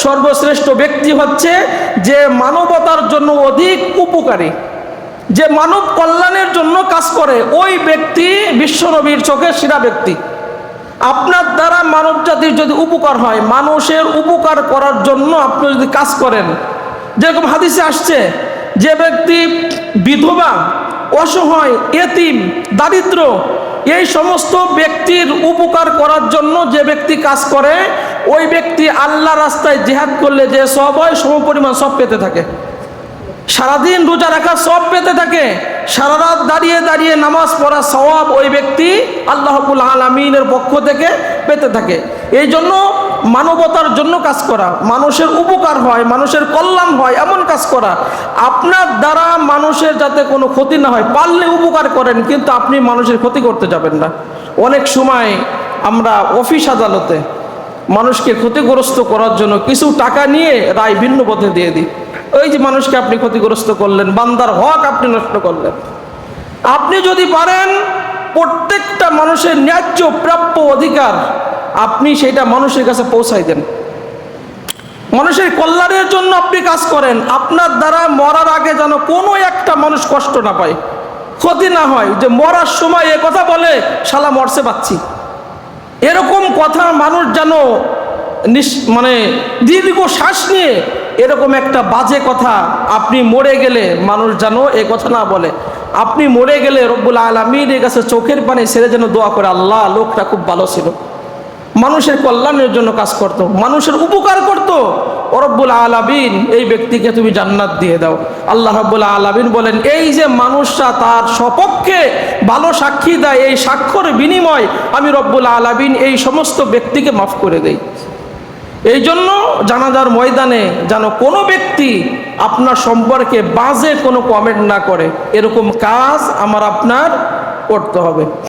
সর্বশ্রেষ্ঠ ব্যক্তি হচ্ছে যে মানবতার জন্য অধিক উপকারী, যে মানব কল্যাণের জন্য কাজ করে, ওই ব্যক্তি বিশ্বনবীর চোখে সেরা ব্যক্তি। আপনার দ্বারা মানব জাতির যদি উপকার হয়, মানুষের উপকার করার জন্য আপনি যদি কাজ করেন, যেরকম হাদিসে আসছে, যে ব্যক্তি বিধবা, অসহায়, এতিম, দারিদ্র, এই সমস্ত ব্যক্তির উপকার করার জন্য যে ব্যক্তি কাজ করে, ওই ব্যক্তি আল্লাহ রাস্তায় জিহাদ করলে যে সব হয় সমপরিমাণ সব পেতে থাকে। সারাদিন রোজা রাখা সব পেতে থাকে, সারা রাত দাঁড়িয়ে দাঁড়িয়ে নামাজ পড়া সওয়াব ওই ব্যক্তি আল্লাহ রাব্বুল আলামিনের পক্ষ থেকে পেতে থাকে। এই জন্য মানবতার জন্য কাজ করা, মানুষের উপকার হয়, মানুষের কল্যাণ হয় এমন কাজ করা, আপনার দ্বারা মানুষের যাতে কোনো ক্ষতি না হয়, পারলে উপকার করেন, কিন্তু আপনি মানুষের ক্ষতি করতে যাবেন না। অনেক সময় আমরা অফিস আদালতে মানুষকে ক্ষতিগ্রস্ত করার জন্য কিছু টাকা নিয়ে রায় ভিন্ন পথে দিয়ে দিই। ওই যে মানুষকে আপনি ক্ষতিগ্রস্ত করলেন, বান্দার হক আপনি নষ্ট করলেন। আপনি যদি পারেন প্রত্যেকটা মানুষের ন্যায্য প্রাপ্য অধিকার আপনি সেটা মানুষের কাছে পৌঁছাই দেন, মানুষের কল্যাণের জন্য আপনি কাজ করেন। আপনার দ্বারা মরার আগে যেন কোনো একটা মানুষ কষ্ট না পায়, ক্ষতি না হয়, যে মরার সময় এ কথা বলে শালা মরছে পাচ্ছি, এরকম কথা মানুষ যেন মানে দীর্ঘ শ্বাস নিয়ে এরকম একটা বাজে কথা আপনি মরে গেলে মানুষ যেন এ কথা না বলে। আপনি মরে গেলে রব্বুল আলামিনের কাছে চোখের পানি ছেড়ে যেন দোয়া করে, আল্লাহ লোকটা খুব ভালো ছিল, মানুষের কল্যাণের জন্য কাজ করত, মানুষের উপকার করত, ও রব্বুল আলামিন এই ব্যক্তিকে তুমি জান্নাত দিয়ে দাও। আল্লাহ রব্বুল আলামিন বলেন, এই যে মানুষটা তার সপক্ষে ভালো সাক্ষী দেয়, এই সাক্ষ্যর বিনিময় আমি রব্বুল আলামিন এই সমস্ত ব্যক্তিকে মাফ করে দেই। এই জন্য জানাজার ময়দানে যেন কোনো ব্যক্তি আপনার সম্পর্কে বাজে কোনো কমেন্ট না করে, এরকম কাজ আমার আপনার করতে হবে।